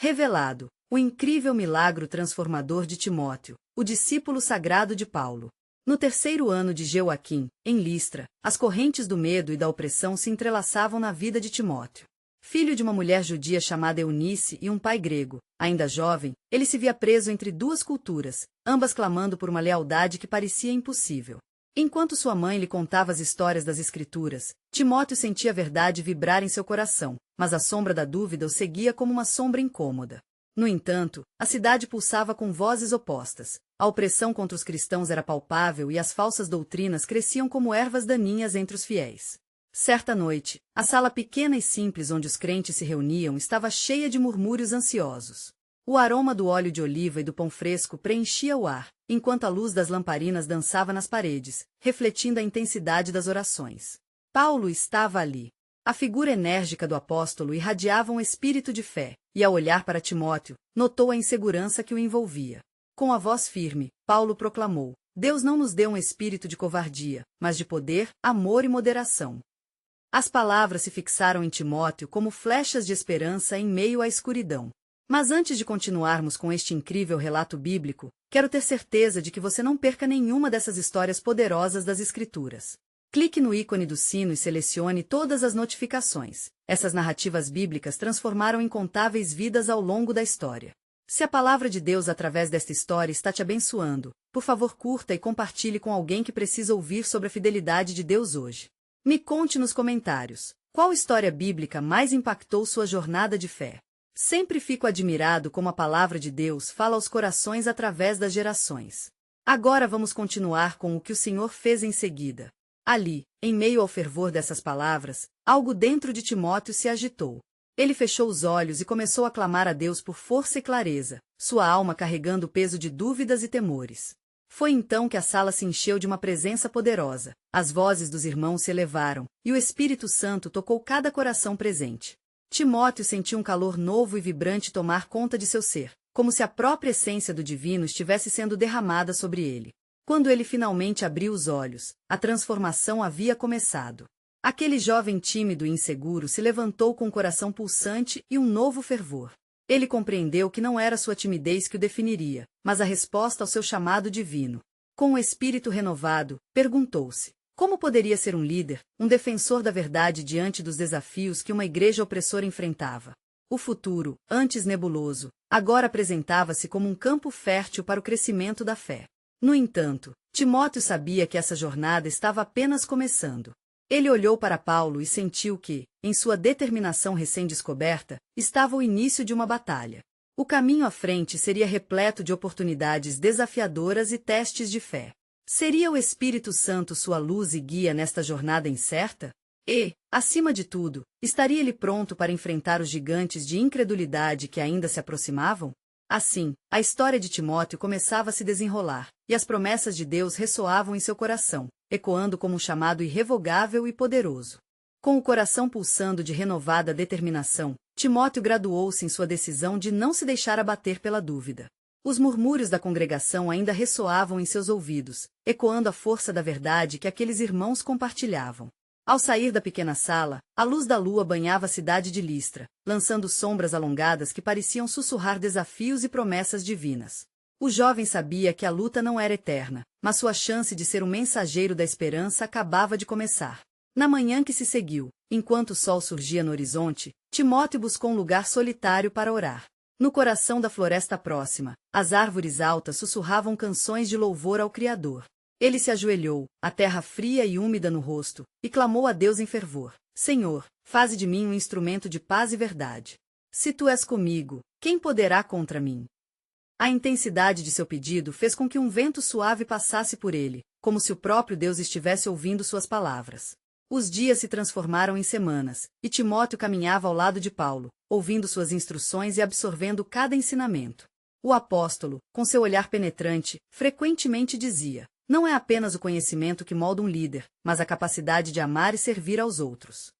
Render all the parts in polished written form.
Revelado, o incrível milagro transformador de Timóteo, o discípulo sagrado de Paulo. No terceiro ano de Joaquim, em Listra, as correntes do medo e da opressão se entrelaçavam na vida de Timóteo. Filho de uma mulher judia chamada Eunice e um pai grego, ainda jovem, ele se via preso entre duas culturas, ambas clamando por uma lealdade que parecia impossível. Enquanto sua mãe lhe contava as histórias das Escrituras, Timóteo sentia a verdade vibrar em seu coração, mas a sombra da dúvida o seguia como uma sombra incômoda. No entanto, a cidade pulsava com vozes opostas. A opressão contra os cristãos era palpável e as falsas doutrinas cresciam como ervas daninhas entre os fiéis. Certa noite, a sala pequena e simples onde os crentes se reuniam estava cheia de murmúrios ansiosos. O aroma do óleo de oliva e do pão fresco preenchia o ar, enquanto a luz das lamparinas dançava nas paredes, refletindo a intensidade das orações. Paulo estava ali. A figura enérgica do apóstolo irradiava um espírito de fé, e ao olhar para Timóteo, notou a insegurança que o envolvia. Com a voz firme, Paulo proclamou: Deus não nos deu um espírito de covardia, mas de poder, amor e moderação. As palavras se fixaram em Timóteo como flechas de esperança em meio à escuridão. Mas antes de continuarmos com este incrível relato bíblico, quero ter certeza de que você não perca nenhuma dessas histórias poderosas das Escrituras. Clique no ícone do sino e selecione todas as notificações. Essas narrativas bíblicas transformaram incontáveis vidas ao longo da história. Se a palavra de Deus através desta história está te abençoando, por favor curta e compartilhe com alguém que precisa ouvir sobre a fidelidade de Deus hoje. Me conte nos comentários, qual história bíblica mais impactou sua jornada de fé? Sempre fico admirado como a palavra de Deus fala aos corações através das gerações. Agora vamos continuar com o que o Senhor fez em seguida. Ali, em meio ao fervor dessas palavras, algo dentro de Timóteo se agitou. Ele fechou os olhos e começou a clamar a Deus por força e clareza, sua alma carregando o peso de dúvidas e temores. Foi então que a sala se encheu de uma presença poderosa, as vozes dos irmãos se elevaram, e o Espírito Santo tocou cada coração presente. Timóteo sentiu um calor novo e vibrante tomar conta de seu ser, como se a própria essência do divino estivesse sendo derramada sobre ele. Quando ele finalmente abriu os olhos, a transformação havia começado. Aquele jovem tímido e inseguro se levantou com o coração pulsante e um novo fervor. Ele compreendeu que não era sua timidez que o definiria, mas a resposta ao seu chamado divino. Com o espírito renovado, perguntou-se: como poderia ser um líder, um defensor da verdade diante dos desafios que uma igreja opressora enfrentava? O futuro, antes nebuloso, agora apresentava-se como um campo fértil para o crescimento da fé. No entanto, Timóteo sabia que essa jornada estava apenas começando. Ele olhou para Paulo e sentiu que, em sua determinação recém-descoberta, estava o início de uma batalha. O caminho à frente seria repleto de oportunidades desafiadoras e testes de fé. Seria o Espírito Santo sua luz e guia nesta jornada incerta? E, acima de tudo, estaria ele pronto para enfrentar os gigantes de incredulidade que ainda se aproximavam? Assim, a história de Timóteo começava a se desenrolar, e as promessas de Deus ressoavam em seu coração, ecoando como um chamado irrevogável e poderoso. Com o coração pulsando de renovada determinação, Timóteo graduou-se em sua decisão de não se deixar abater pela dúvida. Os murmúrios da congregação ainda ressoavam em seus ouvidos, ecoando a força da verdade que aqueles irmãos compartilhavam. Ao sair da pequena sala, a luz da lua banhava a cidade de Listra, lançando sombras alongadas que pareciam sussurrar desafios e promessas divinas. O jovem sabia que a luta não era eterna, mas sua chance de ser um mensageiro da esperança acabava de começar. Na manhã que se seguiu, enquanto o sol surgia no horizonte, Timóteo buscou um lugar solitário para orar. No coração da floresta próxima, as árvores altas sussurravam canções de louvor ao Criador. Ele se ajoelhou, a terra fria e úmida no rosto, e clamou a Deus em fervor: Senhor, faze de mim um instrumento de paz e verdade. Se tu és comigo, quem poderá contra mim? A intensidade de seu pedido fez com que um vento suave passasse por ele, como se o próprio Deus estivesse ouvindo suas palavras. Os dias se transformaram em semanas, e Timóteo caminhava ao lado de Paulo, ouvindo suas instruções e absorvendo cada ensinamento. O apóstolo, com seu olhar penetrante, frequentemente dizia: não é apenas o conhecimento que molda um líder, mas a capacidade de amar e servir aos outros.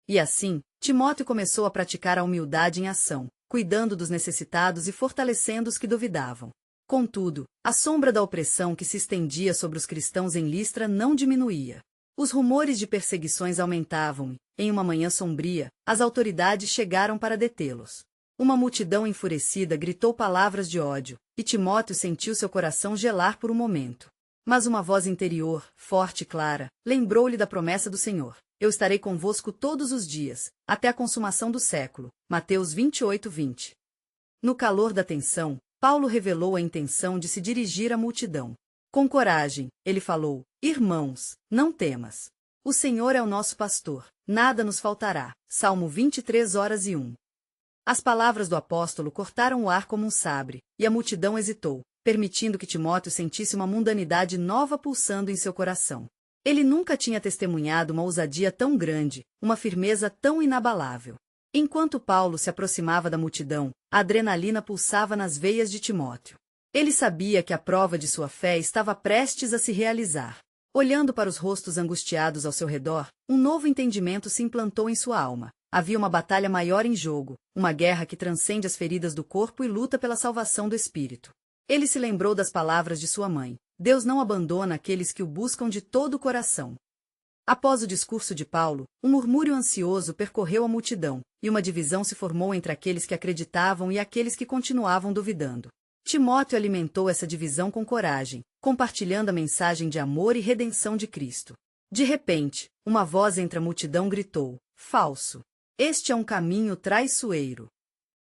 E assim, Timóteo começou a praticar a humildade em ação, cuidando dos necessitados e fortalecendo os que duvidavam. Contudo, a sombra da opressão que se estendia sobre os cristãos em Listra não diminuía. Os rumores de perseguições aumentavam e, em uma manhã sombria, as autoridades chegaram para detê-los. Uma multidão enfurecida gritou palavras de ódio, e Timóteo sentiu seu coração gelar por um momento. Mas uma voz interior, forte e clara, lembrou-lhe da promessa do Senhor: eu estarei convosco todos os dias, até a consumação do século. Mateus 28:20. No calor da tensão, Paulo revelou a intenção de se dirigir à multidão. Com coragem, ele falou: irmãos, não temas. O Senhor é o nosso pastor, nada nos faltará. Salmo 23:1. As palavras do apóstolo cortaram o ar como um sabre, e a multidão hesitou, permitindo que Timóteo sentisse uma mundanidade nova pulsando em seu coração. Ele nunca tinha testemunhado uma ousadia tão grande, uma firmeza tão inabalável. Enquanto Paulo se aproximava da multidão, a adrenalina pulsava nas veias de Timóteo. Ele sabia que a prova de sua fé estava prestes a se realizar. Olhando para os rostos angustiados ao seu redor, um novo entendimento se implantou em sua alma. Havia uma batalha maior em jogo, uma guerra que transcende as feridas do corpo e luta pela salvação do espírito. Ele se lembrou das palavras de sua mãe: Deus não abandona aqueles que o buscam de todo o coração. Após o discurso de Paulo, um murmúrio ansioso percorreu a multidão, e uma divisão se formou entre aqueles que acreditavam e aqueles que continuavam duvidando. Timóteo alimentou essa divisão com coragem, compartilhando a mensagem de amor e redenção de Cristo. De repente, uma voz entre a multidão gritou: falso! Este é um caminho traiçoeiro.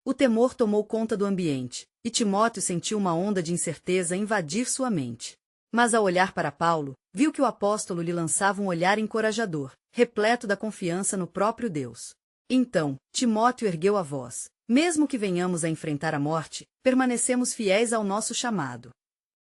O temor tomou conta do ambiente, e Timóteo sentiu uma onda de incerteza invadir sua mente. Mas ao olhar para Paulo, viu que o apóstolo lhe lançava um olhar encorajador, repleto da confiança no próprio Deus. Então, Timóteo ergueu a voz: mesmo que venhamos a enfrentar a morte, permanecemos fiéis ao nosso chamado.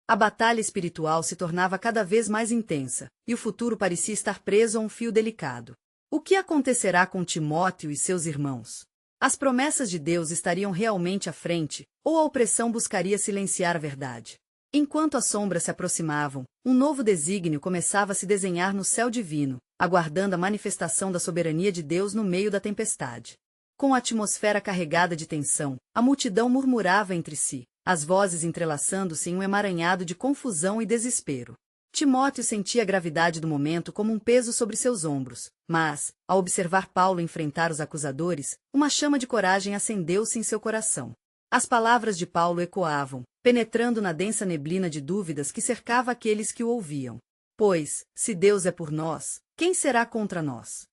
A batalha espiritual se tornava cada vez mais intensa, e o futuro parecia estar preso a um fio delicado. O que acontecerá com Timóteo e seus irmãos? As promessas de Deus estariam realmente à frente, ou a opressão buscaria silenciar a verdade? Enquanto as sombras se aproximavam, um novo desígnio começava a se desenhar no céu divino, aguardando a manifestação da soberania de Deus no meio da tempestade. Com a atmosfera carregada de tensão, a multidão murmurava entre si, as vozes entrelaçando-se em um emaranhado de confusão e desespero. Timóteo sentia a gravidade do momento como um peso sobre seus ombros, mas, ao observar Paulo enfrentar os acusadores, uma chama de coragem acendeu-se em seu coração. As palavras de Paulo ecoavam, penetrando na densa neblina de dúvidas que cercava aqueles que o ouviam. Pois, se Deus é por nós, quem será contra nós?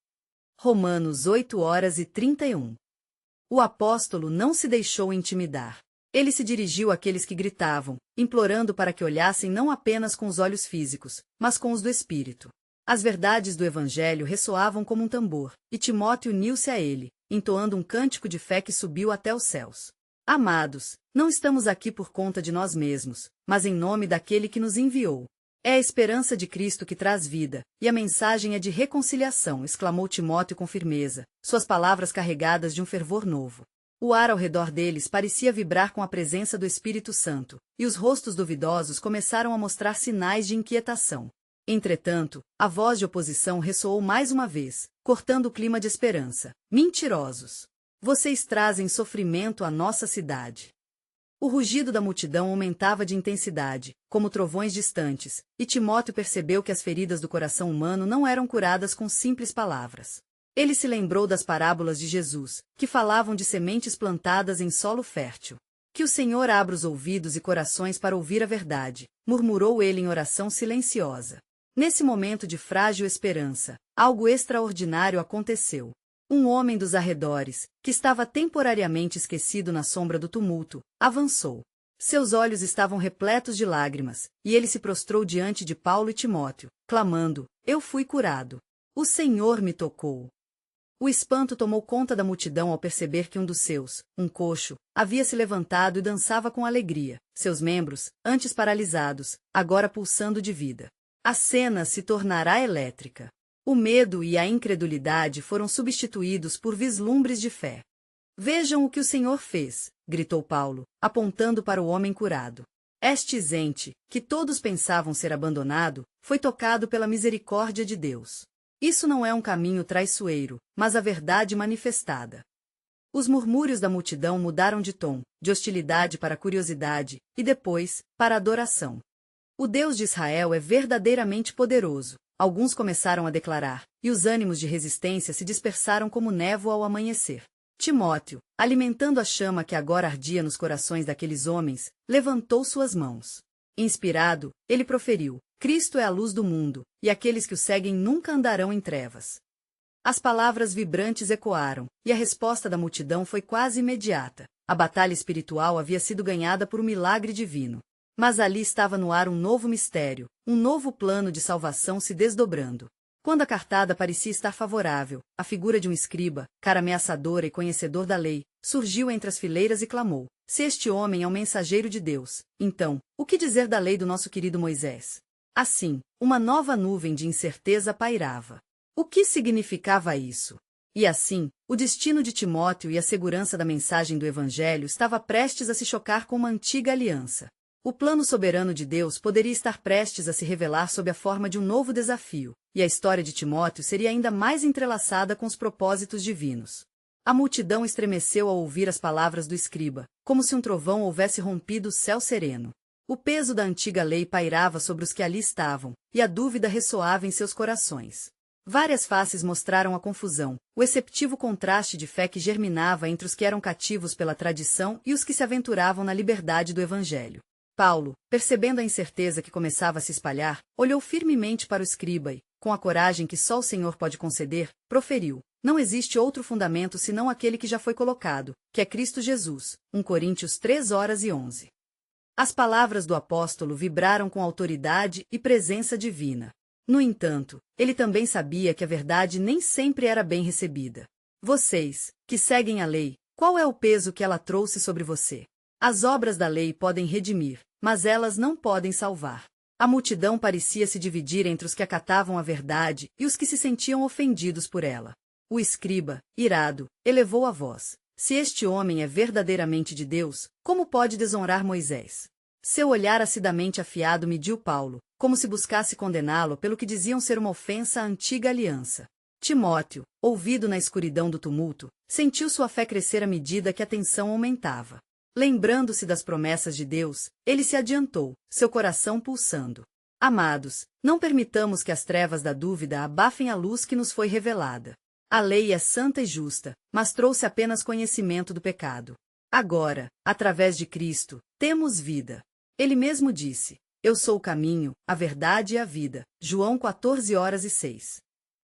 Romanos 8:31. O apóstolo não se deixou intimidar. Ele se dirigiu àqueles que gritavam, implorando para que olhassem não apenas com os olhos físicos, mas com os do espírito. As verdades do Evangelho ressoavam como um tambor, e Timóteo uniu-se a ele, entoando um cântico de fé que subiu até os céus. Amados, não estamos aqui por conta de nós mesmos, mas em nome daquele que nos enviou. É a esperança de Cristo que traz vida, e a mensagem é de reconciliação, exclamou Timóteo com firmeza, suas palavras carregadas de um fervor novo. O ar ao redor deles parecia vibrar com a presença do Espírito Santo, e os rostos duvidosos começaram a mostrar sinais de inquietação. Entretanto, a voz de oposição ressoou mais uma vez, cortando o clima de esperança. Mentirosos! Vocês trazem sofrimento à nossa cidade. O rugido da multidão aumentava de intensidade, como trovões distantes, e Timóteo percebeu que as feridas do coração humano não eram curadas com simples palavras. Ele se lembrou das parábolas de Jesus, que falavam de sementes plantadas em solo fértil. Que o Senhor abra os ouvidos e corações para ouvir a verdade, murmurou ele em oração silenciosa. Nesse momento de frágil esperança, algo extraordinário aconteceu. Um homem dos arredores, que estava temporariamente esquecido na sombra do tumulto, avançou. Seus olhos estavam repletos de lágrimas, e ele se prostrou diante de Paulo e Timóteo, clamando: eu fui curado. O Senhor me tocou. O espanto tomou conta da multidão ao perceber que um dos seus, um coxo, havia se levantado e dançava com alegria, seus membros, antes paralisados, agora pulsando de vida. A cena se tornará elétrica. O medo e a incredulidade foram substituídos por vislumbres de fé. Vejam o que o Senhor fez, gritou Paulo, apontando para o homem curado. Este ente, que todos pensavam ser abandonado, foi tocado pela misericórdia de Deus. Isso não é um caminho traiçoeiro, mas a verdade manifestada. Os murmúrios da multidão mudaram de tom, de hostilidade para curiosidade, e depois, para adoração. O Deus de Israel é verdadeiramente poderoso, alguns começaram a declarar, e os ânimos de resistência se dispersaram como névoa ao amanhecer. Timóteo, alimentando a chama que agora ardia nos corações daqueles homens, levantou suas mãos. Inspirado, ele proferiu: Cristo é a luz do mundo, e aqueles que o seguem nunca andarão em trevas. As palavras vibrantes ecoaram, e a resposta da multidão foi quase imediata. A batalha espiritual havia sido ganhada por um milagre divino. Mas ali estava no ar um novo mistério, um novo plano de salvação se desdobrando. Quando a cartada parecia estar favorável, a figura de um escriba, cara ameaçadora e conhecedor da lei, surgiu entre as fileiras e clamou: se este homem é um mensageiro de Deus, então, o que dizer da lei do nosso querido Moisés? Assim, uma nova nuvem de incerteza pairava. O que significava isso? E assim, o destino de Timóteo e a segurança da mensagem do Evangelho estava prestes a se chocar com uma antiga aliança. O plano soberano de Deus poderia estar prestes a se revelar sob a forma de um novo desafio, e a história de Timóteo seria ainda mais entrelaçada com os propósitos divinos. A multidão estremeceu ao ouvir as palavras do escriba, como se um trovão houvesse rompido o céu sereno. O peso da antiga lei pairava sobre os que ali estavam, e a dúvida ressoava em seus corações. Várias faces mostraram a confusão, o exceptivo contraste de fé que germinava entre os que eram cativos pela tradição e os que se aventuravam na liberdade do Evangelho. Paulo, percebendo a incerteza que começava a se espalhar, olhou firmemente para o escriba e, com a coragem que só o Senhor pode conceder, proferiu: não existe outro fundamento senão aquele que já foi colocado, que é Cristo Jesus. 1 Coríntios 3:11. As palavras do apóstolo vibraram com autoridade e presença divina. No entanto, ele também sabia que a verdade nem sempre era bem recebida. Vocês, que seguem a lei, qual é o peso que ela trouxe sobre você? As obras da lei podem redimir, mas elas não podem salvar. A multidão parecia se dividir entre os que acatavam a verdade e os que se sentiam ofendidos por ela. O escriba, irado, elevou a voz: se este homem é verdadeiramente de Deus, como pode desonrar Moisés? Seu olhar acidamente afiado mediu Paulo, como se buscasse condená-lo pelo que diziam ser uma ofensa à antiga aliança. Timóteo, ouvido na escuridão do tumulto, sentiu sua fé crescer à medida que a tensão aumentava. Lembrando-se das promessas de Deus, ele se adiantou, seu coração pulsando. Amados, não permitamos que as trevas da dúvida abafem a luz que nos foi revelada. A lei é santa e justa, mas trouxe apenas conhecimento do pecado. Agora, através de Cristo, temos vida. Ele mesmo disse: eu sou o caminho, a verdade e a vida. João 14:06.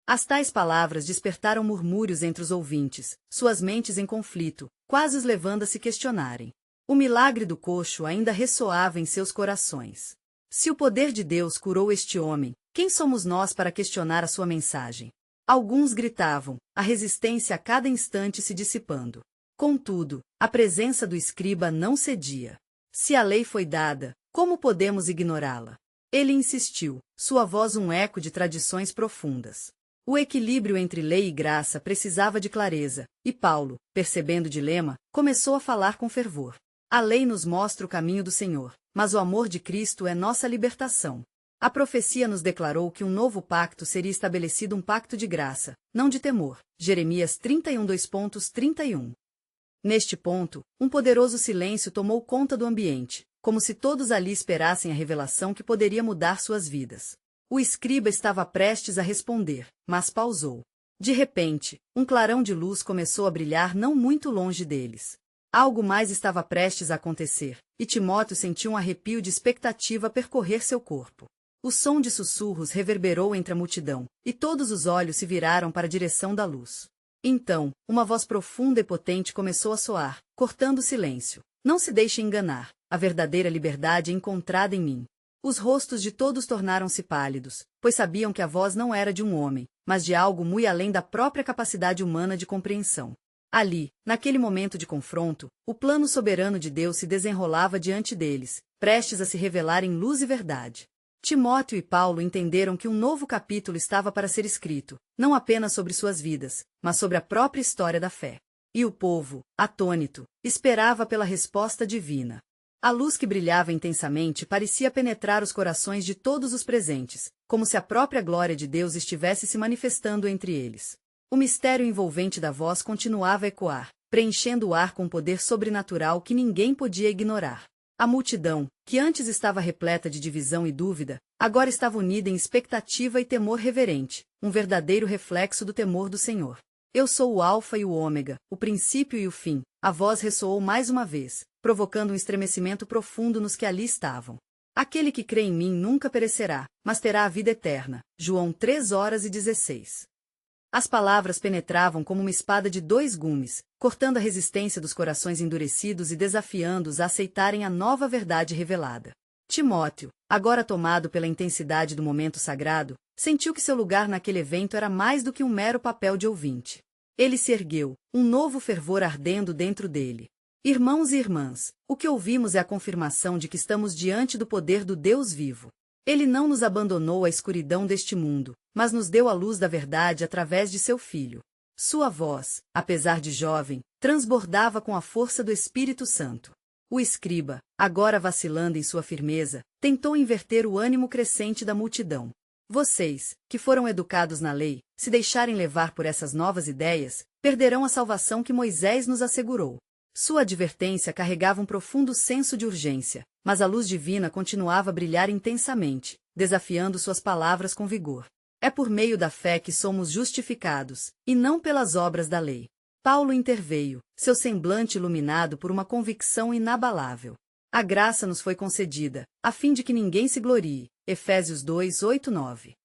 As tais palavras despertaram murmúrios entre os ouvintes, suas mentes em conflito, quase os levando a se questionarem. O milagre do coxo ainda ressoava em seus corações. Se o poder de Deus curou este homem, quem somos nós para questionar a sua mensagem? Alguns gritavam, a resistência a cada instante se dissipando. Contudo, a presença do escriba não cedia. Se a lei foi dada, como podemos ignorá-la? Ele insistiu, sua voz um eco de tradições profundas. O equilíbrio entre lei e graça precisava de clareza, e Paulo, percebendo o dilema, começou a falar com fervor. A lei nos mostra o caminho do Senhor, mas o amor de Cristo é nossa libertação. A profecia nos declarou que um novo pacto seria estabelecido, um pacto de graça, não de temor. Jeremias 31:31. Neste ponto, um poderoso silêncio tomou conta do ambiente, como se todos ali esperassem a revelação que poderia mudar suas vidas. O escriba estava prestes a responder, mas pausou. De repente, um clarão de luz começou a brilhar não muito longe deles. Algo mais estava prestes a acontecer, e Timóteo sentiu um arrepio de expectativa percorrer seu corpo. O som de sussurros reverberou entre a multidão, e todos os olhos se viraram para a direção da luz. Então, uma voz profunda e potente começou a soar, cortando o silêncio. Não se deixe enganar, a verdadeira liberdade é encontrada em mim. Os rostos de todos tornaram-se pálidos, pois sabiam que a voz não era de um homem, mas de algo muito além da própria capacidade humana de compreensão. Ali, naquele momento de confronto, o plano soberano de Deus se desenrolava diante deles, prestes a se revelar em luz e verdade. Timóteo e Paulo entenderam que um novo capítulo estava para ser escrito, não apenas sobre suas vidas, mas sobre a própria história da fé. E o povo, atônito, esperava pela resposta divina. A luz que brilhava intensamente parecia penetrar os corações de todos os presentes, como se a própria glória de Deus estivesse se manifestando entre eles. O mistério envolvente da voz continuava a ecoar, preenchendo o ar com um poder sobrenatural que ninguém podia ignorar. A multidão, que antes estava repleta de divisão e dúvida, agora estava unida em expectativa e temor reverente, um verdadeiro reflexo do temor do Senhor. Eu sou o Alfa e o Ômega, o princípio e o fim. A voz ressoou mais uma vez, provocando um estremecimento profundo nos que ali estavam. Aquele que crê em mim nunca perecerá, mas terá a vida eterna. João 3:16. As palavras penetravam como uma espada de 2 gumes, cortando a resistência dos corações endurecidos e desafiando-os a aceitarem a nova verdade revelada. Timóteo, agora tomado pela intensidade do momento sagrado, sentiu que seu lugar naquele evento era mais do que um mero papel de ouvinte. Ele se ergueu, um novo fervor ardendo dentro dele. Irmãos e irmãs, o que ouvimos é a confirmação de que estamos diante do poder do Deus vivo. Ele não nos abandonou à escuridão deste mundo, mas nos deu a luz da verdade através de seu Filho. Sua voz, apesar de jovem, transbordava com a força do Espírito Santo. O escriba, agora vacilando em sua firmeza, tentou inverter o ânimo crescente da multidão. Vocês, que foram educados na lei, se deixarem levar por essas novas ideias, perderão a salvação que Moisés nos assegurou. Sua advertência carregava um profundo senso de urgência, mas a luz divina continuava a brilhar intensamente, desafiando suas palavras com vigor. É por meio da fé que somos justificados, e não pelas obras da lei. Paulo interveio, seu semblante iluminado por uma convicção inabalável. A graça nos foi concedida, a fim de que ninguém se glorie. Efésios 2:8-9.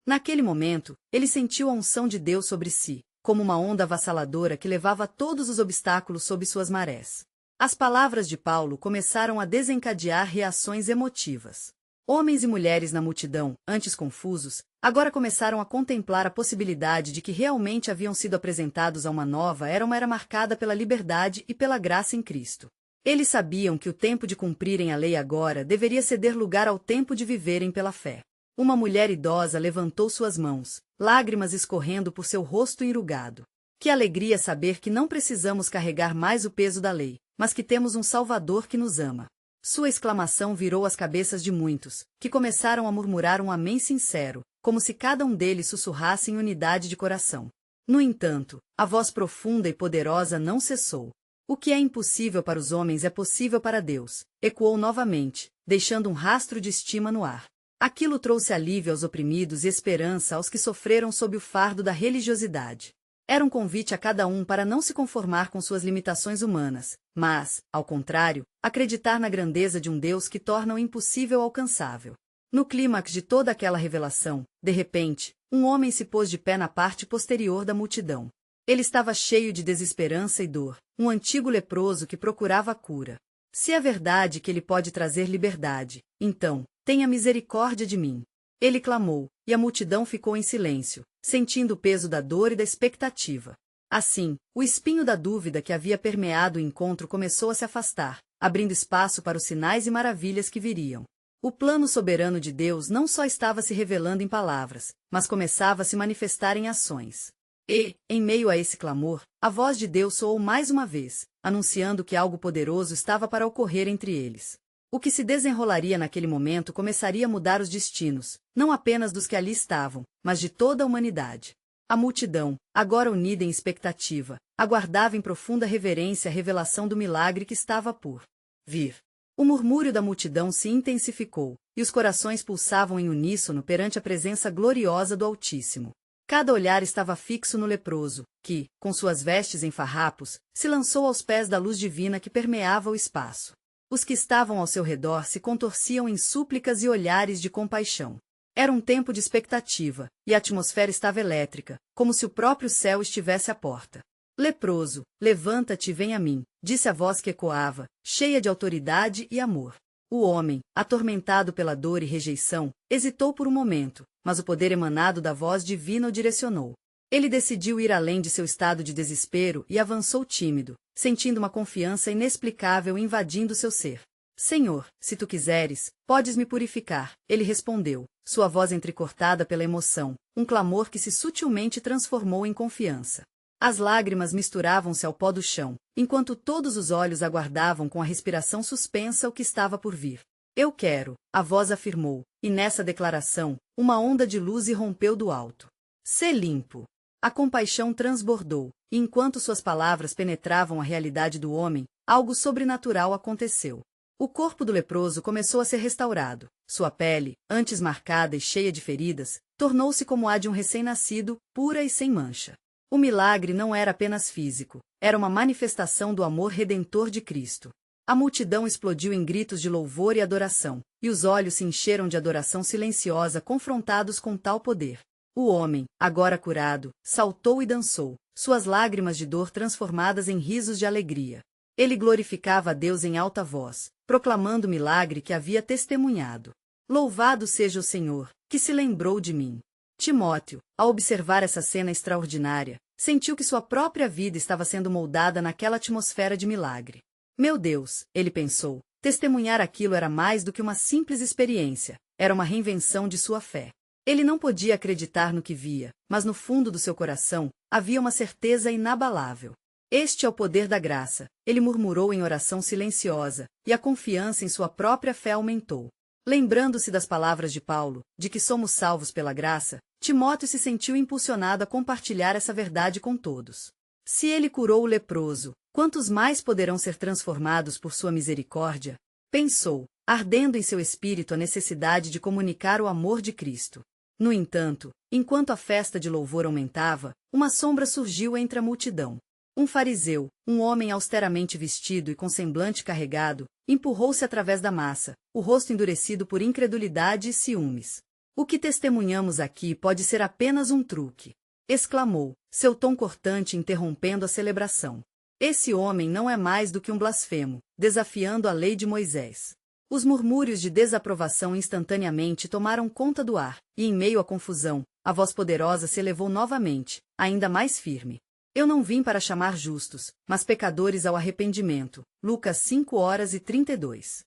Naquele momento, ele sentiu a unção de Deus sobre si, como uma onda avassaladora que levava todos os obstáculos sob suas marés. As palavras de Paulo começaram a desencadear reações emotivas. Homens e mulheres na multidão, antes confusos, agora começaram a contemplar a possibilidade de que realmente haviam sido apresentados a uma nova era marcada pela liberdade e pela graça em Cristo. Eles sabiam que o tempo de cumprirem a lei agora deveria ceder lugar ao tempo de viverem pela fé. Uma mulher idosa levantou suas mãos, lágrimas escorrendo por seu rosto enrugado. Que alegria saber que não precisamos carregar mais o peso da lei, mas que temos um Salvador que nos ama. Sua exclamação virou as cabeças de muitos, que começaram a murmurar um amém sincero, como se cada um deles sussurrasse em unidade de coração. No entanto, a voz profunda e poderosa não cessou. O que é impossível para os homens é possível para Deus, ecoou novamente, deixando um rastro de estima no ar. Aquilo trouxe alívio aos oprimidos e esperança aos que sofreram sob o fardo da religiosidade. Era um convite a cada um para não se conformar com suas limitações humanas, mas, ao contrário, acreditar na grandeza de um Deus que torna o impossível alcançável. No clímax de toda aquela revelação, de repente, um homem se pôs de pé na parte posterior da multidão. Ele estava cheio de desesperança e dor, um antigo leproso que procurava a cura. Se é verdade que ele pode trazer liberdade, então, tenha misericórdia de mim. Ele clamou, e a multidão ficou em silêncio, sentindo o peso da dor e da expectativa. Assim, o espinho da dúvida que havia permeado o encontro começou a se afastar, abrindo espaço para os sinais e maravilhas que viriam. O plano soberano de Deus não só estava se revelando em palavras, mas começava a se manifestar em ações. E, em meio a esse clamor, a voz de Deus soou mais uma vez, anunciando que algo poderoso estava para ocorrer entre eles. O que se desenrolaria naquele momento começaria a mudar os destinos, não apenas dos que ali estavam, mas de toda a humanidade. A multidão, agora unida em expectativa, aguardava em profunda reverência a revelação do milagre que estava por vir. O murmúrio da multidão se intensificou, e os corações pulsavam em uníssono perante a presença gloriosa do Altíssimo. Cada olhar estava fixo no leproso, que, com suas vestes em farrapos, se lançou aos pés da luz divina que permeava o espaço. Os que estavam ao seu redor se contorciam em súplicas e olhares de compaixão. Era um tempo de expectativa, e a atmosfera estava elétrica, como se o próprio céu estivesse à porta. Leproso, levanta-te e vem a mim, disse a voz que ecoava, cheia de autoridade e amor. O homem, atormentado pela dor e rejeição, hesitou por um momento, mas o poder emanado da voz divina o direcionou. Ele decidiu ir além de seu estado de desespero e avançou tímido, sentindo uma confiança inexplicável invadindo seu ser. Senhor, se tu quiseres, podes me purificar, ele respondeu, sua voz entrecortada pela emoção, um clamor que se sutilmente transformou em confiança. As lágrimas misturavam-se ao pó do chão, enquanto todos os olhos aguardavam com a respiração suspensa o que estava por vir. Eu quero, a voz afirmou, e nessa declaração, uma onda de luz irrompeu do alto. Sê limpo. A compaixão transbordou, e enquanto suas palavras penetravam a realidade do homem, algo sobrenatural aconteceu. O corpo do leproso começou a ser restaurado. Sua pele, antes marcada e cheia de feridas, tornou-se como a de um recém-nascido, pura e sem mancha. O milagre não era apenas físico, era uma manifestação do amor redentor de Cristo. A multidão explodiu em gritos de louvor e adoração, e os olhos se encheram de adoração silenciosa confrontados com tal poder. O homem, agora curado, saltou e dançou, suas lágrimas de dor transformadas em risos de alegria. Ele glorificava a Deus em alta voz, proclamando o milagre que havia testemunhado. Louvado seja o Senhor, que se lembrou de mim. Timóteo, ao observar essa cena extraordinária, sentiu que sua própria vida estava sendo moldada naquela atmosfera de milagre. Meu Deus, ele pensou, testemunhar aquilo era mais do que uma simples experiência, era uma reinvenção de sua fé. Ele não podia acreditar no que via, mas no fundo do seu coração, havia uma certeza inabalável. Este é o poder da graça, ele murmurou em oração silenciosa, e a confiança em sua própria fé aumentou. Lembrando-se das palavras de Paulo, de que somos salvos pela graça, Timóteo se sentiu impulsionado a compartilhar essa verdade com todos. Se ele curou o leproso, quantos mais poderão ser transformados por sua misericórdia? Pensou, ardendo em seu espírito a necessidade de comunicar o amor de Cristo. No entanto, enquanto a festa de louvor aumentava, uma sombra surgiu entre a multidão. Um fariseu, um homem austeramente vestido e com semblante carregado, empurrou-se através da massa, o rosto endurecido por incredulidade e ciúmes. O que testemunhamos aqui pode ser apenas um truque, exclamou, seu tom cortante interrompendo a celebração. Esse homem não é mais do que um blasfemo, desafiando a lei de Moisés. Os murmúrios de desaprovação instantaneamente tomaram conta do ar, e em meio à confusão, a voz poderosa se elevou novamente, ainda mais firme. Eu não vim para chamar justos, mas pecadores ao arrependimento. Lucas 5:32.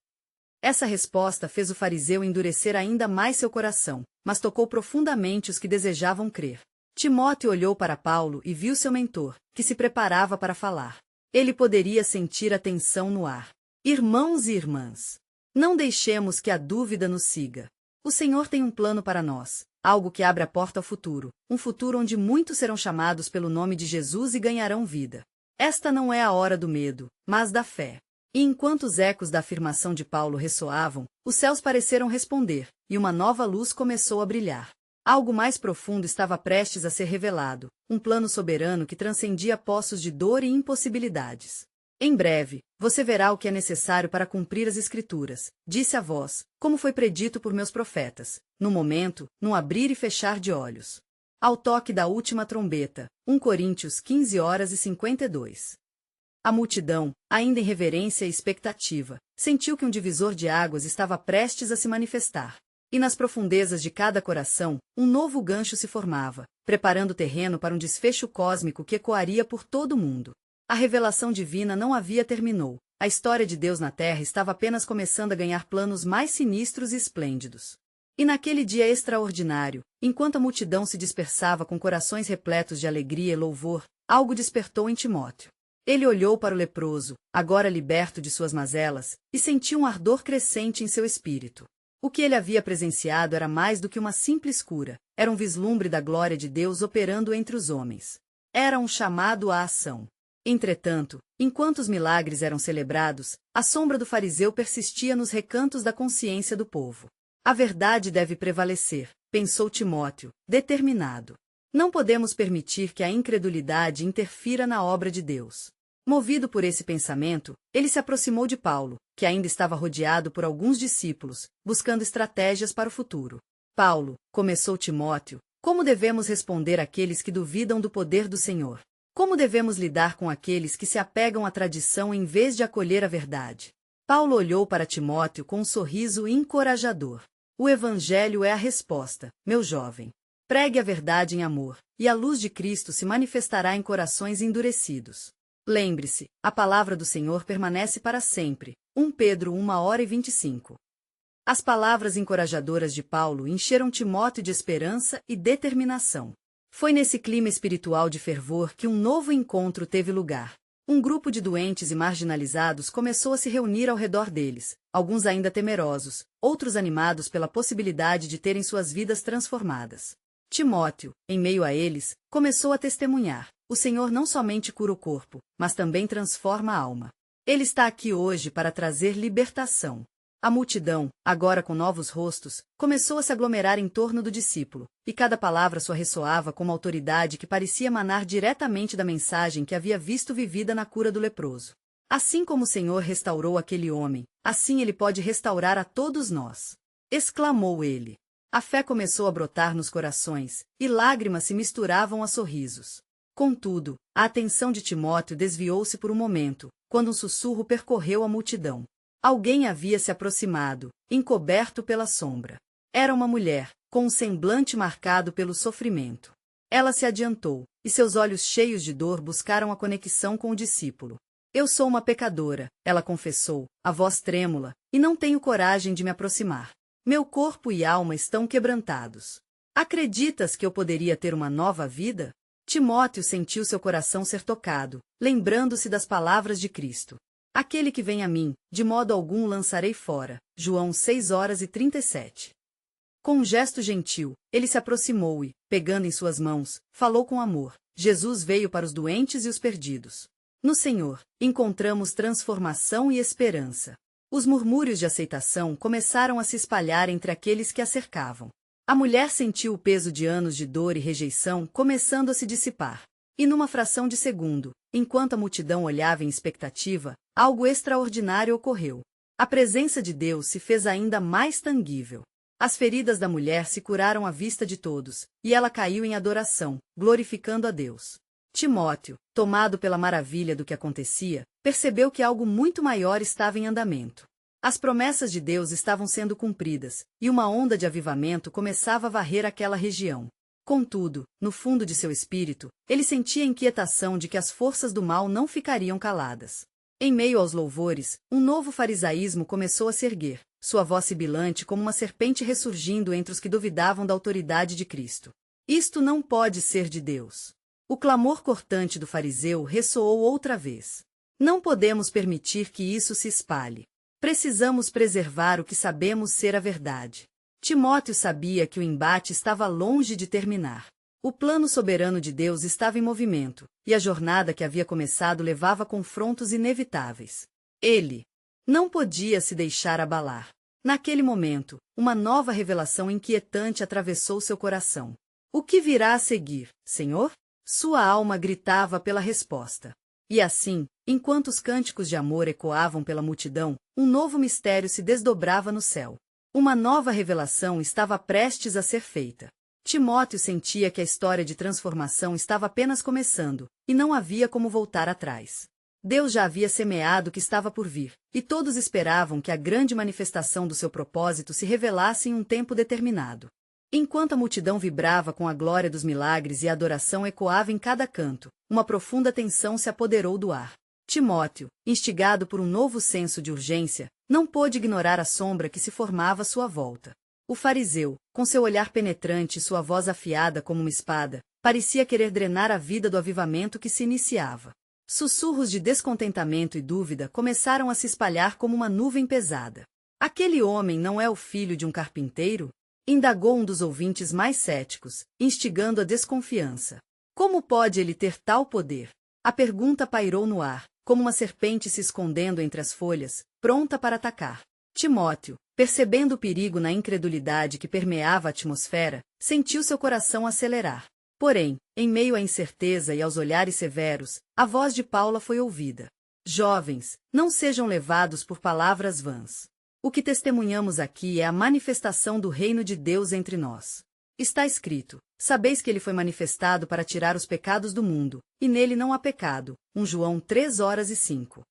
Essa resposta fez o fariseu endurecer ainda mais seu coração, mas tocou profundamente os que desejavam crer. Timóteo olhou para Paulo e viu seu mentor, que se preparava para falar. Ele poderia sentir a tensão no ar. Irmãos e irmãs, não deixemos que a dúvida nos siga. O Senhor tem um plano para nós, algo que abre a porta ao futuro, um futuro onde muitos serão chamados pelo nome de Jesus e ganharão vida. Esta não é a hora do medo, mas da fé. E enquanto os ecos da afirmação de Paulo ressoavam, os céus pareceram responder, e uma nova luz começou a brilhar. Algo mais profundo estava prestes a ser revelado, um plano soberano que transcendia poços de dor e impossibilidades. Em breve, você verá o que é necessário para cumprir as Escrituras, disse a voz, como foi predito por meus profetas, no momento, num abrir e fechar de olhos. Ao toque da última trombeta, 1 Coríntios 15:52. A multidão, ainda em reverência e expectativa, sentiu que um divisor de águas estava prestes a se manifestar. E nas profundezas de cada coração, um novo gancho se formava, preparando o terreno para um desfecho cósmico que ecoaria por todo o mundo. A revelação divina não havia terminou. A história de Deus na Terra estava apenas começando a ganhar planos mais sinistros e esplêndidos. E naquele dia extraordinário, enquanto a multidão se dispersava com corações repletos de alegria e louvor, algo despertou em Timóteo. Ele olhou para o leproso, agora liberto de suas mazelas, e sentiu um ardor crescente em seu espírito. O que ele havia presenciado era mais do que uma simples cura, era um vislumbre da glória de Deus operando entre os homens. Era um chamado à ação. Entretanto, enquanto os milagres eram celebrados, a sombra do fariseu persistia nos recantos da consciência do povo. A verdade deve prevalecer, pensou Timóteo, determinado. Não podemos permitir que a incredulidade interfira na obra de Deus. Movido por esse pensamento, ele se aproximou de Paulo, que ainda estava rodeado por alguns discípulos, buscando estratégias para o futuro. Paulo, começou Timóteo, como devemos responder àqueles que duvidam do poder do Senhor? Como devemos lidar com aqueles que se apegam à tradição em vez de acolher a verdade? Paulo olhou para Timóteo com um sorriso encorajador. O Evangelho é a resposta, meu jovem. Pregue a verdade em amor, e a luz de Cristo se manifestará em corações endurecidos. Lembre-se, a palavra do Senhor permanece para sempre. 1 Pedro 1:25. As palavras encorajadoras de Paulo encheram Timóteo de esperança e determinação. Foi nesse clima espiritual de fervor que um novo encontro teve lugar. Um grupo de doentes e marginalizados começou a se reunir ao redor deles, alguns ainda temerosos, outros animados pela possibilidade de terem suas vidas transformadas. Timóteo, em meio a eles, começou a testemunhar: o Senhor não somente cura o corpo, mas também transforma a alma. Ele está aqui hoje para trazer libertação. A multidão, agora com novos rostos, começou a se aglomerar em torno do discípulo, e cada palavra sua ressoava com uma autoridade que parecia emanar diretamente da mensagem que havia visto vivida na cura do leproso. Assim como o Senhor restaurou aquele homem, assim Ele pode restaurar a todos nós. Exclamou ele. A fé começou a brotar nos corações, e lágrimas se misturavam a sorrisos. Contudo, a atenção de Timóteo desviou-se por um momento, quando um sussurro percorreu a multidão. Alguém havia se aproximado, encoberto pela sombra. Era uma mulher, com um semblante marcado pelo sofrimento. Ela se adiantou, e seus olhos cheios de dor buscaram a conexão com o discípulo. Eu sou uma pecadora, ela confessou, a voz trêmula, e não tenho coragem de me aproximar. Meu corpo e alma estão quebrantados. Acreditas que eu poderia ter uma nova vida? Timóteo sentiu seu coração ser tocado, lembrando-se das palavras de Cristo. Aquele que vem a mim, de modo algum lançarei fora. João 6:37. Com um gesto gentil, ele se aproximou e, pegando em suas mãos, falou com amor. Jesus veio para os doentes e os perdidos. No Senhor, encontramos transformação e esperança. Os murmúrios de aceitação começaram a se espalhar entre aqueles que a cercavam. A mulher sentiu o peso de anos de dor e rejeição começando a se dissipar. E numa fração de segundo, enquanto a multidão olhava em expectativa, algo extraordinário ocorreu. A presença de Deus se fez ainda mais tangível. As feridas da mulher se curaram à vista de todos, e ela caiu em adoração, glorificando a Deus. Timóteo, tomado pela maravilha do que acontecia, percebeu que algo muito maior estava em andamento. As promessas de Deus estavam sendo cumpridas, e uma onda de avivamento começava a varrer aquela região. Contudo, no fundo de seu espírito, ele sentia a inquietação de que as forças do mal não ficariam caladas. Em meio aos louvores, um novo farisaísmo começou a se erguer, sua voz sibilante como uma serpente ressurgindo entre os que duvidavam da autoridade de Cristo. Isto não pode ser de Deus. O clamor cortante do fariseu ressoou outra vez. Não podemos permitir que isso se espalhe. Precisamos preservar o que sabemos ser a verdade. Timóteo sabia que o embate estava longe de terminar. O plano soberano de Deus estava em movimento, e a jornada que havia começado levava a confrontos inevitáveis. Ele não podia se deixar abalar. Naquele momento, uma nova revelação inquietante atravessou seu coração. O que virá a seguir, Senhor? Sua alma gritava pela resposta. E assim, enquanto os cânticos de amor ecoavam pela multidão, um novo mistério se desdobrava no céu. Uma nova revelação estava prestes a ser feita. Timóteo sentia que a história de transformação estava apenas começando, e não havia como voltar atrás. Deus já havia semeado o que estava por vir, e todos esperavam que a grande manifestação do seu propósito se revelasse em um tempo determinado. Enquanto a multidão vibrava com a glória dos milagres e a adoração ecoava em cada canto, uma profunda tensão se apoderou do ar. Timóteo, instigado por um novo senso de urgência, não pôde ignorar a sombra que se formava à sua volta. O fariseu, com seu olhar penetrante e sua voz afiada como uma espada, parecia querer drenar a vida do avivamento que se iniciava. Sussurros de descontentamento e dúvida começaram a se espalhar como uma nuvem pesada. Aquele homem não é o filho de um carpinteiro? Indagou um dos ouvintes mais céticos, instigando a desconfiança. Como pode ele ter tal poder? A pergunta pairou no ar, como uma serpente se escondendo entre as folhas, pronta para atacar. Timóteo, percebendo o perigo na incredulidade que permeava a atmosfera, sentiu seu coração acelerar. Porém, em meio à incerteza e aos olhares severos, a voz de Paula foi ouvida. Jovens, não sejam levados por palavras vãs. O que testemunhamos aqui é a manifestação do reino de Deus entre nós. Está escrito, sabeis que ele foi manifestado para tirar os pecados do mundo, e nele não há pecado. 1 João 3:5.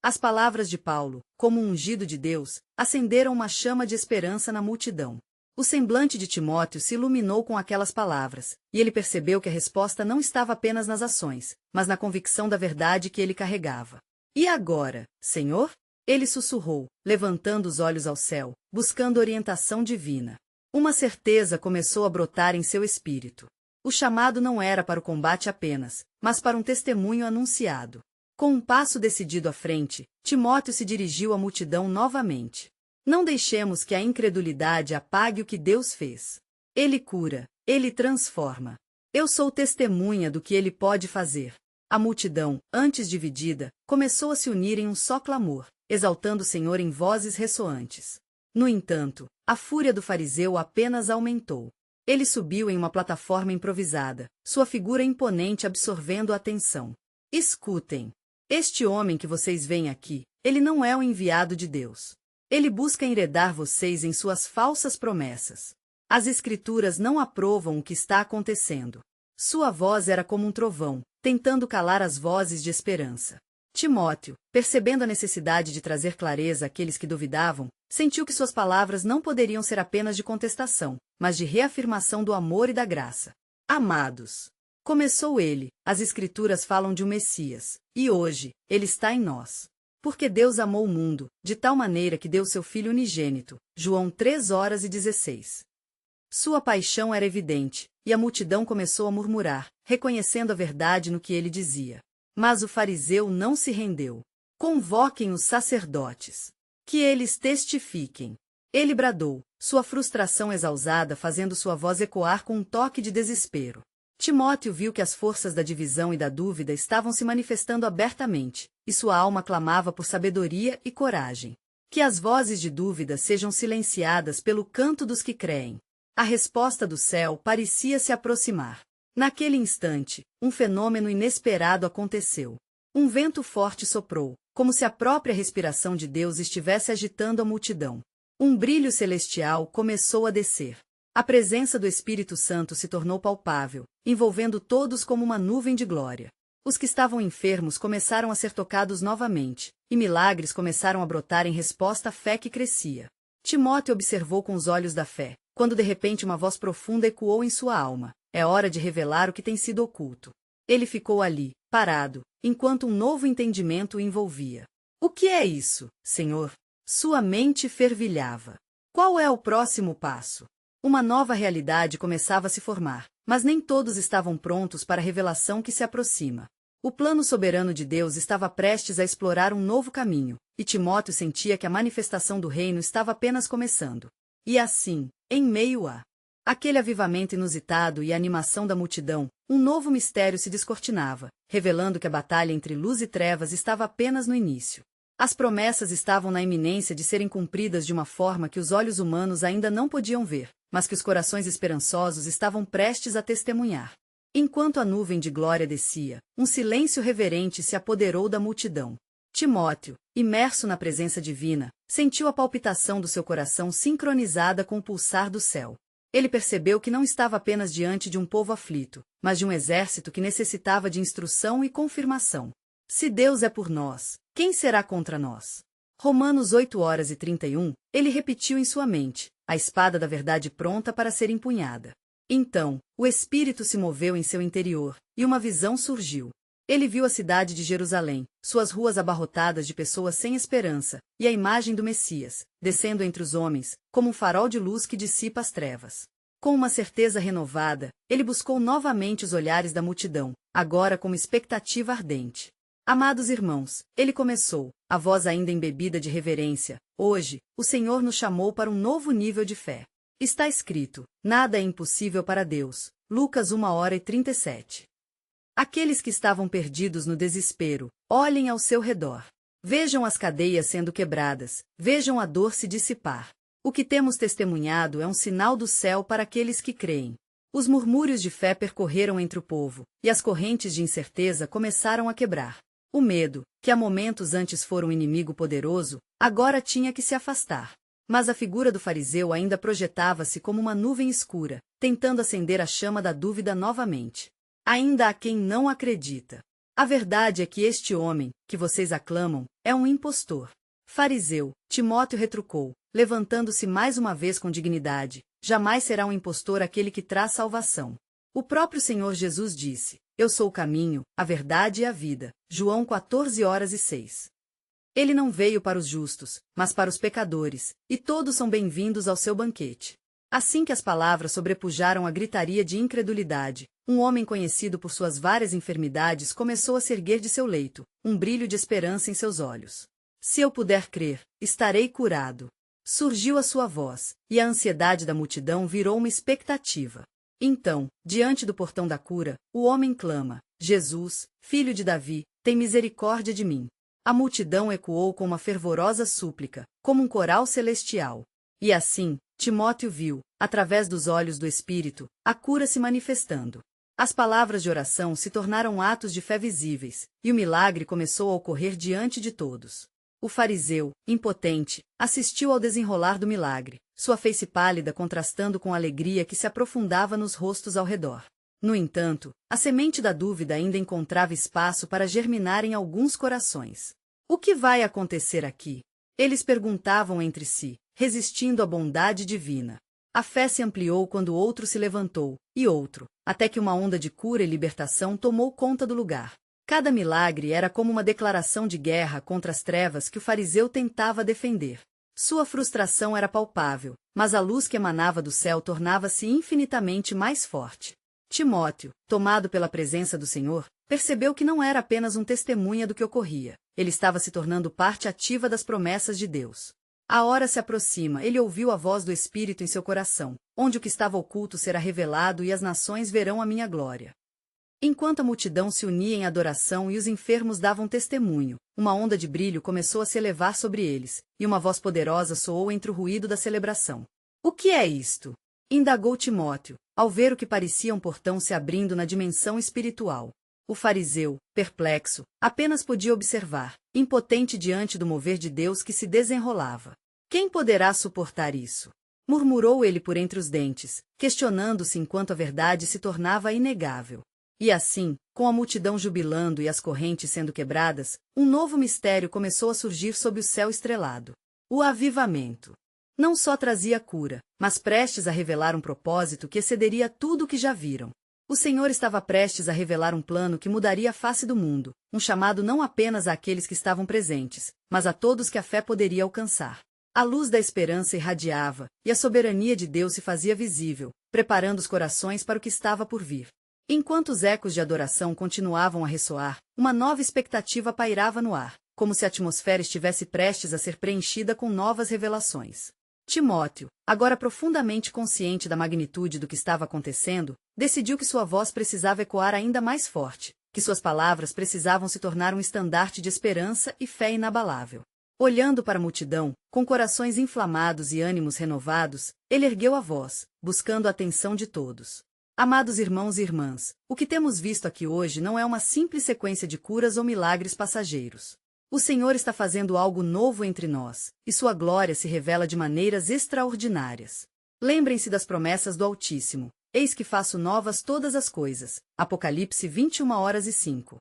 As palavras de Paulo, como um ungido de Deus, acenderam uma chama de esperança na multidão. O semblante de Timóteo se iluminou com aquelas palavras, e ele percebeu que a resposta não estava apenas nas ações, mas na convicção da verdade que ele carregava. E agora, Senhor? Ele sussurrou, levantando os olhos ao céu, buscando orientação divina. Uma certeza começou a brotar em seu espírito. O chamado não era para o combate apenas, mas para um testemunho anunciado. Com um passo decidido à frente, Timóteo se dirigiu à multidão novamente. Não deixemos que a incredulidade apague o que Deus fez. Ele cura, ele transforma. Eu sou testemunha do que ele pode fazer. A multidão, antes dividida, começou a se unir em um só clamor. exaltando o Senhor em vozes ressoantes. No entanto, a fúria do fariseu apenas aumentou. Ele subiu em uma plataforma improvisada, sua figura imponente absorvendo a atenção. Escutem! Este homem que vocês veem aqui, ele não é o enviado de Deus. Ele busca enredar vocês em suas falsas promessas. As Escrituras não aprovam o que está acontecendo. Sua voz era como um trovão, tentando calar as vozes de esperança. Timóteo, percebendo a necessidade de trazer clareza àqueles que duvidavam, sentiu que suas palavras não poderiam ser apenas de contestação, mas de reafirmação do amor e da graça. Amados, começou ele, as Escrituras falam de um Messias, e hoje, ele está em nós. Porque Deus amou o mundo, de tal maneira que deu seu Filho unigênito. João 3:16. Sua paixão era evidente, e a multidão começou a murmurar, reconhecendo a verdade no que ele dizia. Mas o fariseu não se rendeu. Convoquem os sacerdotes. Que eles testifiquem. Ele bradou, sua frustração exausada fazendo sua voz ecoar com um toque de desespero. Timóteo viu que as forças da divisão e da dúvida estavam se manifestando abertamente, e sua alma clamava por sabedoria e coragem. Que as vozes de dúvida sejam silenciadas pelo canto dos que creem. A resposta do céu parecia se aproximar. Naquele instante, um fenômeno inesperado aconteceu. Um vento forte soprou, como se a própria respiração de Deus estivesse agitando a multidão. Um brilho celestial começou a descer. A presença do Espírito Santo se tornou palpável, envolvendo todos como uma nuvem de glória. Os que estavam enfermos começaram a ser tocados novamente, e milagres começaram a brotar em resposta à fé que crescia. Timóteo observou com os olhos da fé, quando de repente uma voz profunda ecoou em sua alma. É hora de revelar o que tem sido oculto. Ele ficou ali, parado, enquanto um novo entendimento o envolvia. O que é isso, Senhor? Sua mente fervilhava. Qual é o próximo passo? Uma nova realidade começava a se formar, mas nem todos estavam prontos para a revelação que se aproxima. O plano soberano de Deus estava prestes a explorar um novo caminho, e Timóteo sentia que a manifestação do reino estava apenas começando. E assim, em meio a aquele avivamento inusitado e a animação da multidão, um novo mistério se descortinava, revelando que a batalha entre luz e trevas estava apenas no início. As promessas estavam na iminência de serem cumpridas de uma forma que os olhos humanos ainda não podiam ver, mas que os corações esperançosos estavam prestes a testemunhar. Enquanto a nuvem de glória descia, um silêncio reverente se apoderou da multidão. Timóteo, imerso na presença divina, sentiu a palpitação do seu coração sincronizada com o pulsar do céu. Ele percebeu que não estava apenas diante de um povo aflito, mas de um exército que necessitava de instrução e confirmação. Se Deus é por nós, quem será contra nós? Romanos 8:31, ele repetiu em sua mente, a espada da verdade pronta para ser empunhada. Então, o Espírito se moveu em seu interior, e uma visão surgiu. Ele viu a cidade de Jerusalém, suas ruas abarrotadas de pessoas sem esperança, e a imagem do Messias, descendo entre os homens, como um farol de luz que dissipa as trevas. Com uma certeza renovada, ele buscou novamente os olhares da multidão, agora com uma expectativa ardente. Amados irmãos, ele começou, a voz ainda embebida de reverência, hoje, o Senhor nos chamou para um novo nível de fé. Está escrito, nada é impossível para Deus. Lucas 1:37. Aqueles que estavam perdidos no desespero, olhem ao seu redor. Vejam as cadeias sendo quebradas, vejam a dor se dissipar. O que temos testemunhado é um sinal do céu para aqueles que creem. Os murmúrios de fé percorreram entre o povo, e as correntes de incerteza começaram a quebrar. O medo, que há momentos antes fora um inimigo poderoso, agora tinha que se afastar. Mas a figura do fariseu ainda projetava-se como uma nuvem escura, tentando acender a chama da dúvida novamente. Ainda há quem não acredita. A verdade é que este homem, que vocês aclamam, é um impostor. Fariseu, Timóteo retrucou, levantando-se mais uma vez com dignidade, jamais será um impostor aquele que traz salvação. O próprio Senhor Jesus disse, eu sou o caminho, a verdade e a vida. João 14:06. Ele não veio para os justos, mas para os pecadores, e todos são bem-vindos ao seu banquete. Assim que as palavras sobrepujaram a gritaria de incredulidade, um homem conhecido por suas várias enfermidades começou a se erguer de seu leito, um brilho de esperança em seus olhos. Se eu puder crer, estarei curado. Surgiu a sua voz, e a ansiedade da multidão virou uma expectativa. Então, diante do portão da cura, o homem clama, Jesus, filho de Davi, tem misericórdia de mim. A multidão ecoou com uma fervorosa súplica, como um coral celestial. E assim, Timóteo viu, através dos olhos do Espírito, a cura se manifestando. As palavras de oração se tornaram atos de fé visíveis, e o milagre começou a ocorrer diante de todos. O fariseu, impotente, assistiu ao desenrolar do milagre, sua face pálida contrastando com a alegria que se aprofundava nos rostos ao redor. No entanto, a semente da dúvida ainda encontrava espaço para germinar em alguns corações. O que vai acontecer aqui? Eles perguntavam entre si, resistindo à bondade divina. A fé se ampliou quando outro se levantou, e outro, até que uma onda de cura e libertação tomou conta do lugar. Cada milagre era como uma declaração de guerra contra as trevas que o fariseu tentava defender. Sua frustração era palpável, mas a luz que emanava do céu tornava-se infinitamente mais forte. Timóteo, tomado pela presença do Senhor, percebeu que não era apenas um testemunha do que ocorria, ele estava se tornando parte ativa das promessas de Deus. A hora se aproxima, ele ouviu a voz do Espírito em seu coração, onde o que estava oculto será revelado e as nações verão a minha glória. Enquanto a multidão se unia em adoração e os enfermos davam testemunho, uma onda de brilho começou a se elevar sobre eles, e uma voz poderosa soou entre o ruído da celebração. O que é isto? Indagou Timóteo, ao ver o que parecia um portão se abrindo na dimensão espiritual. O fariseu, perplexo, apenas podia observar, impotente diante do mover de Deus que se desenrolava. Quem poderá suportar isso? Murmurou ele por entre os dentes, questionando-se enquanto a verdade se tornava inegável. E assim, com a multidão jubilando e as correntes sendo quebradas, um novo mistério começou a surgir sob o céu estrelado. O avivamento. Não só trazia cura, mas prestes a revelar um propósito que excederia tudo o que já viram. O Senhor estava prestes a revelar um plano que mudaria a face do mundo, um chamado não apenas àqueles que estavam presentes, mas a todos que a fé poderia alcançar. A luz da esperança irradiava, e a soberania de Deus se fazia visível, preparando os corações para o que estava por vir. Enquanto os ecos de adoração continuavam a ressoar, uma nova expectativa pairava no ar, como se a atmosfera estivesse prestes a ser preenchida com novas revelações. Timóteo, agora profundamente consciente da magnitude do que estava acontecendo, decidiu que sua voz precisava ecoar ainda mais forte, que suas palavras precisavam se tornar um estandarte de esperança e fé inabalável. Olhando para a multidão, com corações inflamados e ânimos renovados, ele ergueu a voz, buscando a atenção de todos. Amados irmãos e irmãs, o que temos visto aqui hoje não é uma simples sequência de curas ou milagres passageiros. O Senhor está fazendo algo novo entre nós, e sua glória se revela de maneiras extraordinárias. Lembrem-se das promessas do Altíssimo. Eis que faço novas todas as coisas. Apocalipse 21h05.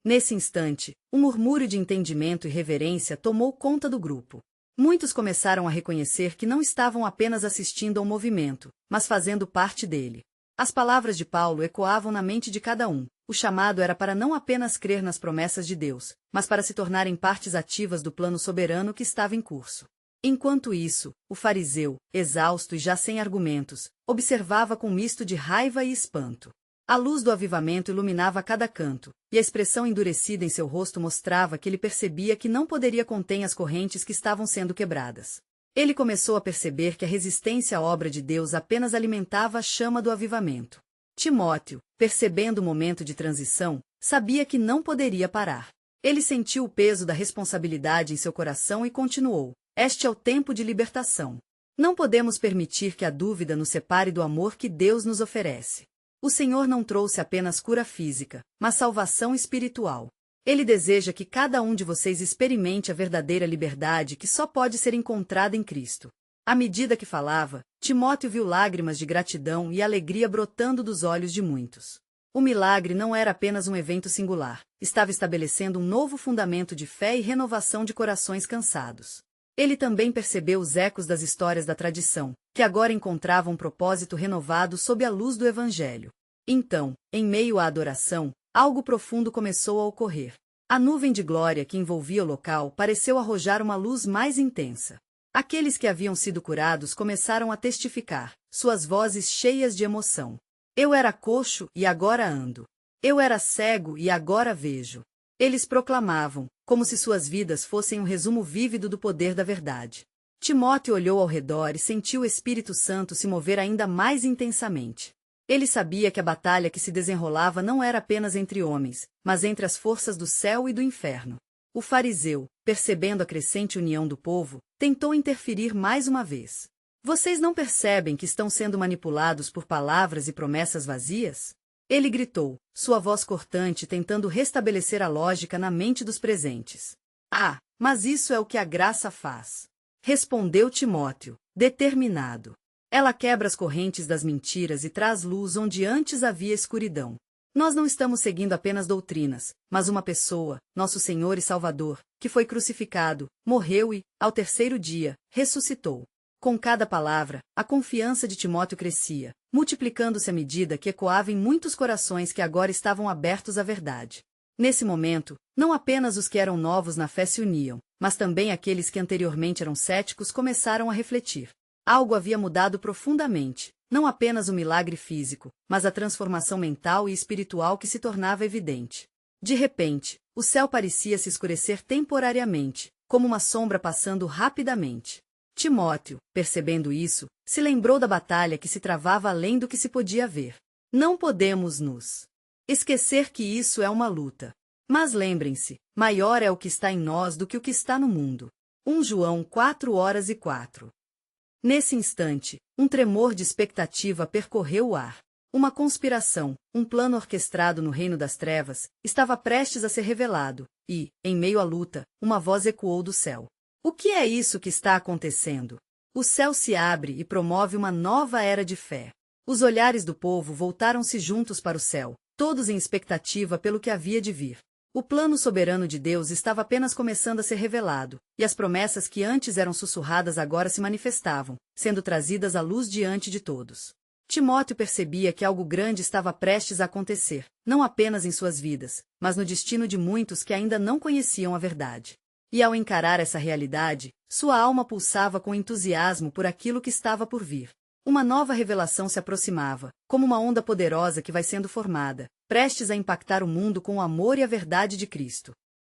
Nesse instante, um murmúrio de entendimento e reverência tomou conta do grupo. Muitos começaram a reconhecer que não estavam apenas assistindo ao movimento, mas fazendo parte dele. As palavras de Paulo ecoavam na mente de cada um. O chamado era para não apenas crer nas promessas de Deus, mas para se tornarem partes ativas do plano soberano que estava em curso. Enquanto isso, o fariseu, exausto e já sem argumentos, observava com misto de raiva e espanto. A luz do avivamento iluminava cada canto, e a expressão endurecida em seu rosto mostrava que ele percebia que não poderia conter as correntes que estavam sendo quebradas. Ele começou a perceber que a resistência à obra de Deus apenas alimentava a chama do avivamento. Timóteo, percebendo o momento de transição, sabia que não poderia parar. Ele sentiu o peso da responsabilidade em seu coração e continuou: este é o tempo de libertação. Não podemos permitir que a dúvida nos separe do amor que Deus nos oferece. O Senhor não trouxe apenas cura física, mas salvação espiritual. Ele deseja que cada um de vocês experimente a verdadeira liberdade que só pode ser encontrada em Cristo. À medida que falava, Timóteo viu lágrimas de gratidão e alegria brotando dos olhos de muitos. O milagre não era apenas um evento singular, estava estabelecendo um novo fundamento de fé e renovação de corações cansados. Ele também percebeu os ecos das histórias da tradição, que agora encontravam um propósito renovado sob a luz do Evangelho. Então, em meio à adoração, algo profundo começou a ocorrer. A nuvem de glória que envolvia o local pareceu arrojar uma luz mais intensa. Aqueles que haviam sido curados começaram a testificar, suas vozes cheias de emoção. Eu era coxo e agora ando. Eu era cego e agora vejo. Eles proclamavam, como se suas vidas fossem um resumo vívido do poder da verdade. Timóteo olhou ao redor e sentiu o Espírito Santo se mover ainda mais intensamente. Ele sabia que a batalha que se desenrolava não era apenas entre homens, mas entre as forças do céu e do inferno. O fariseu, percebendo a crescente união do povo, tentou interferir mais uma vez. Vocês não percebem que estão sendo manipulados por palavras e promessas vazias? Ele gritou, sua voz cortante tentando restabelecer a lógica na mente dos presentes. Ah, mas isso é o que a graça faz. Respondeu Timóteo, determinado. Ela quebra as correntes das mentiras e traz luz onde antes havia escuridão. Nós não estamos seguindo apenas doutrinas, mas uma pessoa, nosso Senhor e Salvador, que foi crucificado, morreu e, ao terceiro dia, ressuscitou. Com cada palavra, a confiança de Timóteo crescia, multiplicando-se à medida que ecoava em muitos corações que agora estavam abertos à verdade. Nesse momento, não apenas os que eram novos na fé se uniam, mas também aqueles que anteriormente eram céticos começaram a refletir. Algo havia mudado profundamente, não apenas o milagre físico, mas a transformação mental e espiritual que se tornava evidente. De repente, o céu parecia se escurecer temporariamente, como uma sombra passando rapidamente. Timóteo, percebendo isso, se lembrou da batalha que se travava além do que se podia ver. Não podemos nos esquecer que isso é uma luta. Mas lembrem-se, maior é o que está em nós do que o que está no mundo. 1 João 4:4. Nesse instante, um tremor de expectativa percorreu o ar. Uma conspiração, um plano orquestrado no reino das trevas, estava prestes a ser revelado, e, em meio à luta, uma voz ecoou do céu. O que é isso que está acontecendo? O céu se abre e promove uma nova era de fé. Os olhares do povo voltaram-se juntos para o céu, todos em expectativa pelo que havia de vir. O plano soberano de Deus estava apenas começando a ser revelado, e as promessas que antes eram sussurradas agora se manifestavam, sendo trazidas à luz diante de todos. Timóteo percebia que algo grande estava prestes a acontecer, não apenas em suas vidas, mas no destino de muitos que ainda não conheciam a verdade. E ao encarar essa realidade, sua alma pulsava com entusiasmo por aquilo que estava por vir. Uma nova revelação se aproximava, como uma onda poderosa que vai sendo formada, prestes a impactar o mundo com o amor e a verdade de Cristo.